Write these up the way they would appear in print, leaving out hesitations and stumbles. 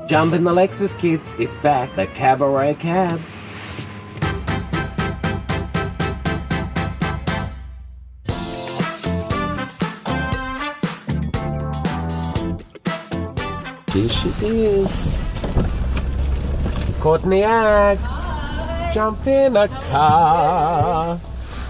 Jump in the Lexus, kids. It's back. The Cabaret Cab. Here she is. Courtney Act. Hi. Jump in a car.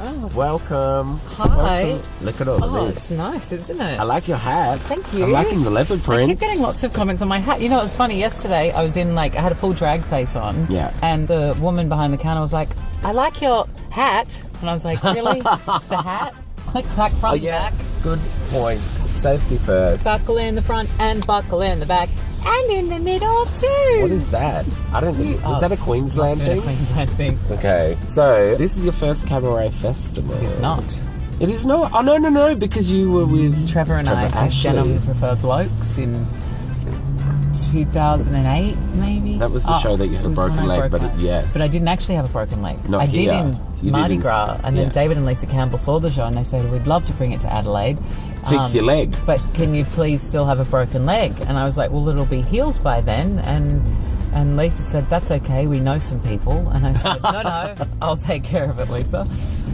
Oh, welcome. Hi. Welcome. Look at all Oh, this. it's nice, isn't it? I like your hat. Thank you. I'm liking the leopard I print. keep getting lots of comments on my hat. You know, it was funny. Yesterday, I was I had a full drag face on. Yeah. And the woman behind the counter was like, I like your hat. And I was like, really? It's the hat? Click, clack, front, back. Good point. Safety first. Buckle in the front and buckle in the back. And in the middle, too. What is that? I don't think... Is that a Queensland Must have been thing? a Queensland thing. Okay. So, this is your first Cabaret Festival. It's not. It is not? Oh, no, because you were with... Trevor and I did Denim the Preferred Blokes in 2008, maybe. That was the show that you had a broken leg, but But I didn't actually have a broken leg. Not I here. did in Mardi Gras, and then David and Lisa Campbell saw the show and they said, we'd love to bring it to Adelaide. Fix your leg. But can you please still have a broken leg? And I was like, well, it'll be healed by then. And Lisa said, that's okay, we know some people. And I said, no, I'll take care of it, Lisa.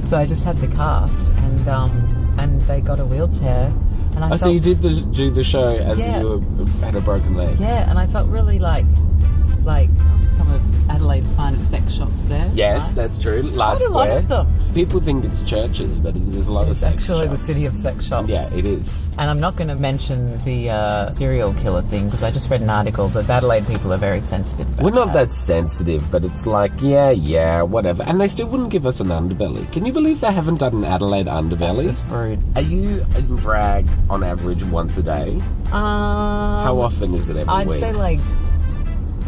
So I just had the cast, and they got a wheelchair. And I felt, So you did do the show as you had a broken leg? Yeah, and I felt really like some of Adelaide's finest sex shops there. Yes, Nice. that's true. There's Large quite a lot Square. of them. People think it's churches, but there's a lot of It's sex actually the shops. city of sex shops. Yeah, it is. And I'm not going to mention the serial killer thing because I just read an article that Adelaide people are very sensitive about We're not that sensitive, but it's like, yeah, whatever. And they still wouldn't give us an underbelly. Can you believe they haven't done an Adelaide underbelly? That's just rude. Are you in drag on average once a day? How often is it every I'd week? say like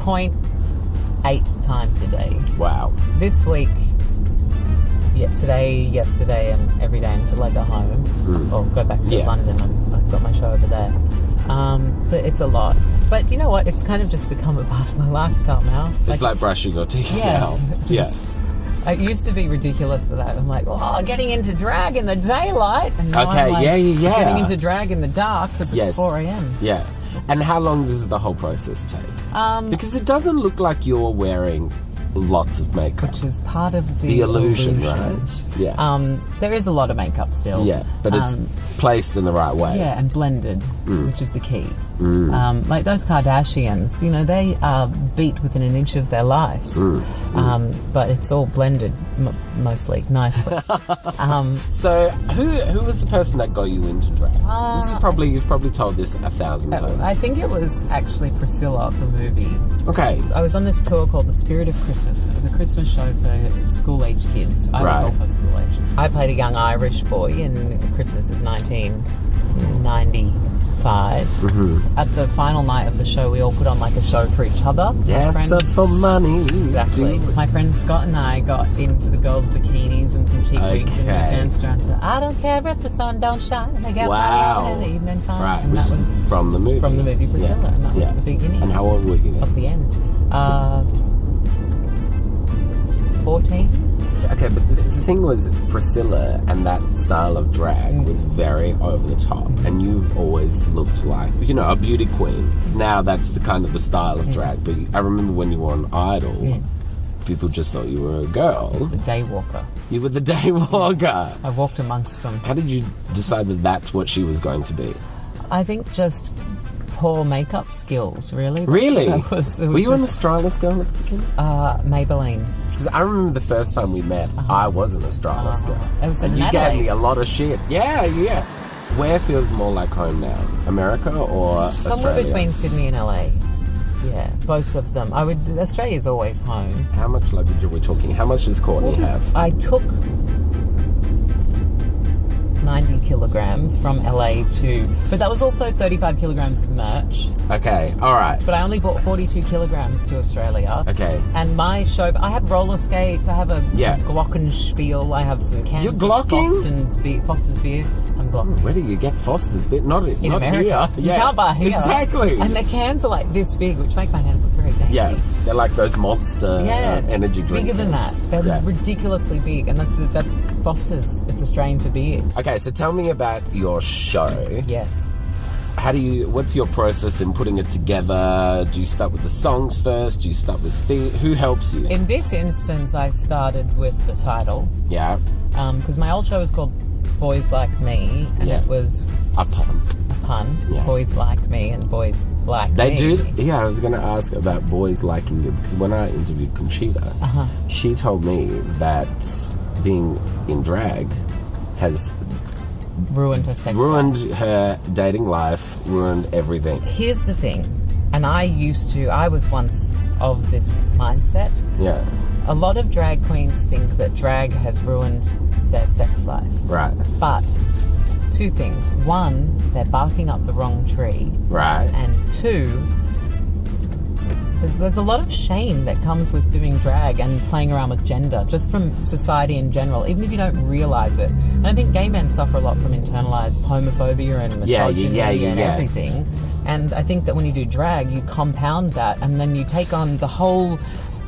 0.8 times a day. Wow. This week, today, yesterday, and every day until I go home or go back to London. I've got my show over there. But it's a lot. But you know what? It's kind of just become a part of my lifestyle now. It's like brushing your teeth now. It used to be ridiculous that I'm like, getting into drag in the daylight. And now Okay, I'm like, yeah. getting into drag in the dark because it's 4 a.m. Yeah. And how long does the whole process take? Because it doesn't look like you're wearing lots of makeup. Which is part of the illusion, right? Yeah. There is a lot of makeup still. Yeah, but it's placed in the right way. Yeah, and blended, which is the key. Like those Kardashians, they are beat within an inch of their lives. But it's all blended, mostly, nicely. So, who was the person that got you into drag? You've probably told this 1,000 times. I think it was actually Priscilla, the movie. Okay. I was on this tour called The Spirit of Christmas. It was a Christmas show for school-age kids. I was also school-age. I played a young Irish boy in Christmas of 1995. At the final night of the show, we all put on like a show for each other. Dancer for money. Exactly. My friend Scott and I got into the girls' bikinis and some cheek wigs and we danced around to I don't care if the sun don't shine. I get my in the evening time. Right, and that was from the movie. From the movie Priscilla, and that was the beginning. And how old were you then? Of the end. 14. Okay, but the thing was, Priscilla and that style of drag was very over the top, and you've always looked like, a beauty queen. Now that's the kind of the style of drag, but I remember when you were on Idol, people just thought you were a girl. I was the day walker. You were the day walker. I walked amongst them. How did you decide that that's what she was going to be? I think just poor makeup skills, really. Really? Were you an Australis girl at the beginning? Maybelline. Because I remember the first time we met, I was an Australis girl. It was and you gave me a lot of shit. Yeah. Where feels more like home now? America or Somewhere Australia? between Sydney and LA. Yeah, both of them. Australia's always home. How much luggage are we talking? How much does Courtney have? I took 90 kilograms from LA but that was also 35 kilograms of merch. Okay, all right. But I only bought 42 kilograms to Australia. Okay. And my show, I have roller skates, I have a glockenspiel, I have some cans You're glocking? of Foster's beer. I'm glocking. Where do you get Foster's beer? Not America. here. You can't buy here. Exactly. And the cans are like this big, which make my hands look very dainty. Yeah, they're like those monster energy drinks. Bigger than that. They're ridiculously big, and that's Foster's. It's Australian for beer. Okay, so tell me about your show. Yes. what's your process in putting it together? Do you start with the songs first? Do you start with who helps you? In this instance, I started with the title. Yeah. Because my old show was called Boys Like Me, and it was a pun. Yeah. Boys like me and boys like They me. do. Yeah, I was going to ask about boys liking you because when I interviewed Conchita, she told me that being in drag has Ruined her sex ruined life. her dating life, ruined everything. Here's the thing, and I was once of this mindset. Yeah. A lot of drag queens think that drag has ruined their sex life. Right. But two things. One, they're barking up the wrong tree. Right. And two, there's a lot of shame that comes with doing drag and playing around with gender, just from society in general, even if you don't realise it. And I think gay men suffer a lot from internalised homophobia and misogyny and everything. And I think that when you do drag, you compound that, and then you take on the whole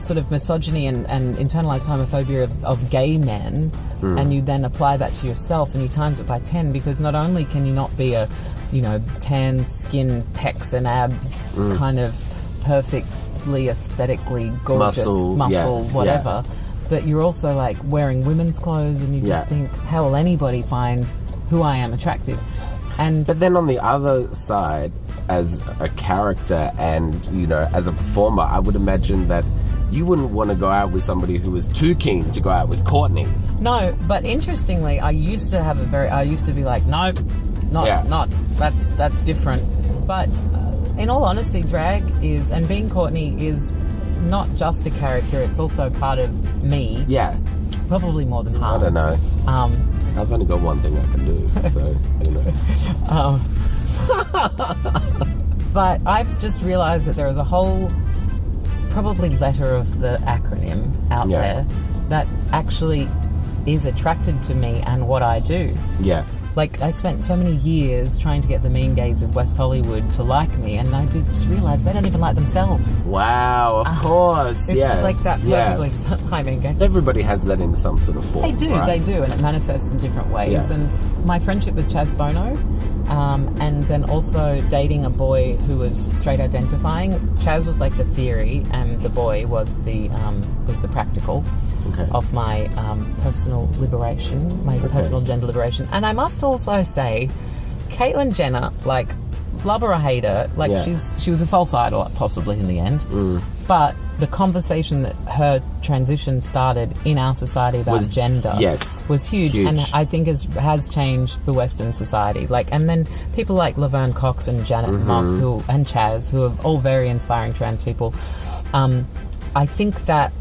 sort of misogyny and internalised homophobia of gay men, and you then apply that to yourself, and you times it by 10, because not only can you not be a, tan skin, pecs and abs kind of perfectly aesthetically gorgeous muscle whatever, but you're also like wearing women's clothes, and you just think, how will anybody find who I am attractive? But then on the other side, as a character and, as a performer, I would imagine that you wouldn't want to go out with somebody who was too keen to go out with Courtney. No, but interestingly, I used to be like, no, not, that's different. But in all honesty, drag is, and being Courtney is not just a character, it's also part of me. Yeah. Probably more than half. I don't know. I've only got one thing I can do, so I don't know. But I've just realised that there is a whole probably letter of the acronym out there that actually is attracted to me and what I do. Yeah. Like, I spent so many years trying to get the mean gays of West Hollywood to like me, and I just realised they don't even like themselves. Wow, of course, it's like that perfectly. Hi, mean gays. Everybody has that in some sort of form. They do, right? they do, and it manifests in different ways. Yeah. And my friendship with Chaz Bono, and then also dating a boy who was straight identifying. Chaz was like the theory, and the boy was the practical. Okay. Of my personal liberation, my personal gender liberation. And I must also say, Caitlyn Jenner, like, love her or hate her, like, she was a false idol, possibly, in the end. But the conversation that her transition started in our society about gender was huge, and I think has changed the Western society. Like, and then people like Laverne Cox and Janet Mock and Chaz, who are all very inspiring trans people. I think that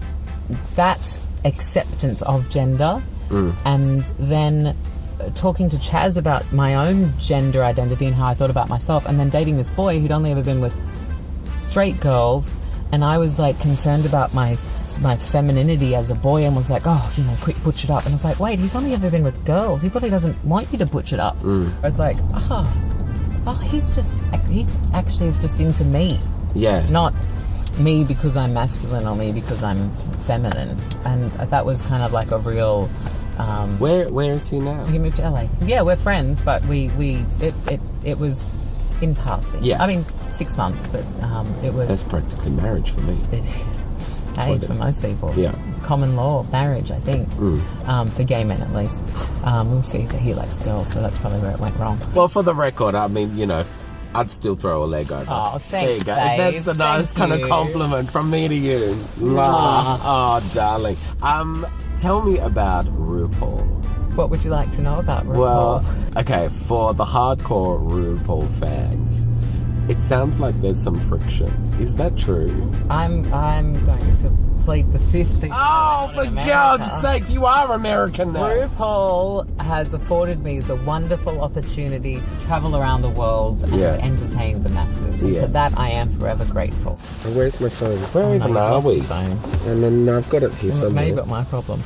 acceptance of gender, and then talking to Chaz about my own gender identity and how I thought about myself, and then dating this boy who'd only ever been with straight girls, and I was like concerned about my femininity as a boy, and was like, quick, butch it up. And I was like, wait, he's only ever been with girls, he probably doesn't want you to butch it up. I was like, he actually is just into me, not me because I'm masculine or me because I'm feminine. And that was kind of like a real where is he now? He moved to LA. Yeah, we're friends, but it was in passing. I mean 6 months, but it was, that's practically marriage for me. Hey, for most people. Common law marriage, I think. For gay men at least. We'll see that he likes girls, so that's probably where it went wrong. Well, for the record, I mean, I'd still throw a leg over. Oh, thanks, there you go. babe. That's a nice kind of compliment from me to you. Oh, darling. Tell me about RuPaul. What would you like to know about RuPaul? Well, okay, for the hardcore RuPaul fans, it sounds like there's some friction. Is that true? I'm going to plead the fifth. Oh, for God's sake, you are American now. RuPaul has afforded me the wonderful opportunity to travel around the world and entertain the masses. And for that, I am forever grateful. Where's my phone? Where even are we? And then I've got it here somewhere. Maybe got my problem.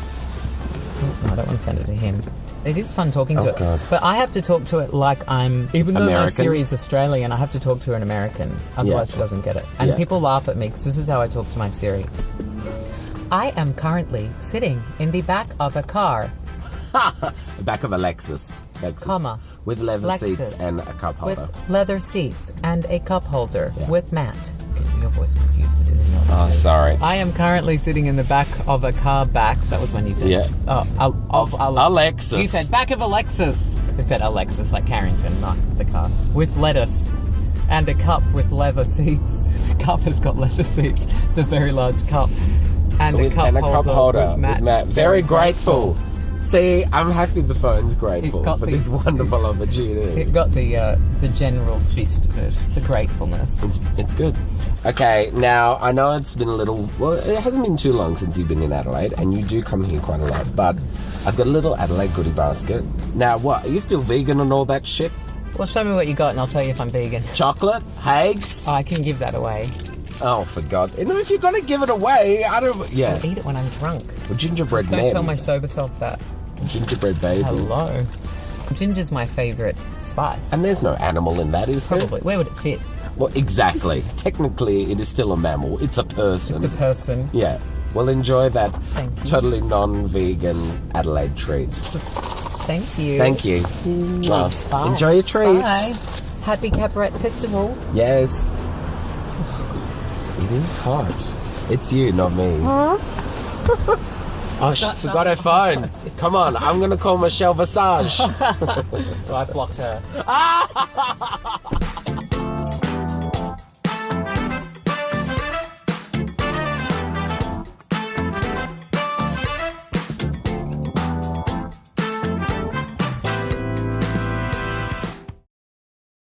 No, I don't want to send it to him. It is fun talking to it. God. But I have to talk to it like I'm... Even though my Siri is Australian, I have to talk to an American. Otherwise she doesn't get it. And people laugh at me because this is how I talk to my Siri. I am currently sitting in the back of a car. The back of a Lexus. Lexus. comma, With leather Lexus. seats and a cup holder. with leather seats and a cup holder Yeah. with mat. Okay, your voice confused it. Didn't it? Oh, sorry. I am currently sitting in the back of a car back. That was when you said, Yeah. of A Lexus. You said back of a Lexus. It said a Lexus, like Carrington, not the car. With lettuce and a cup with leather seats. The cup has got leather seats. It's a very large cup. And a cup holder with mat. Very grateful. See, I'm happy the phone's grateful for this wonderful opportunity. It got the general gist of it, the gratefulness. It's good. Okay, now I know it's been a little. Well, it hasn't been too long since you've been in Adelaide, and you do come here quite a lot. But I've got a little Adelaide goodie basket. Now, what? Are you still vegan and all that shit? Well, show me what you got, and I'll tell you if I'm vegan. Chocolate, Hags. Oh, I can give that away. Oh, for God! And if you're gonna give it away, I don't. Yeah. I'll eat it when I'm drunk. Well, gingerbread Don't men. tell my sober self that. Gingerbread babies. Hello. Ginger's my favourite spice. And there's no animal in that, is there? Probably. Where would it fit? Well, exactly. Technically, it is still a mammal. It's a person. It's a person. Yeah. Well, enjoy that Thank you. totally non-vegan Adelaide treat. Thank you. Thank you. Bye. Enjoy your treats. Bye. Happy Cabaret Festival. Yes. It is hot. It's you, not me. Oh, she forgot her phone. Come on, I'm going to call Michelle Visage. Well, I blocked her.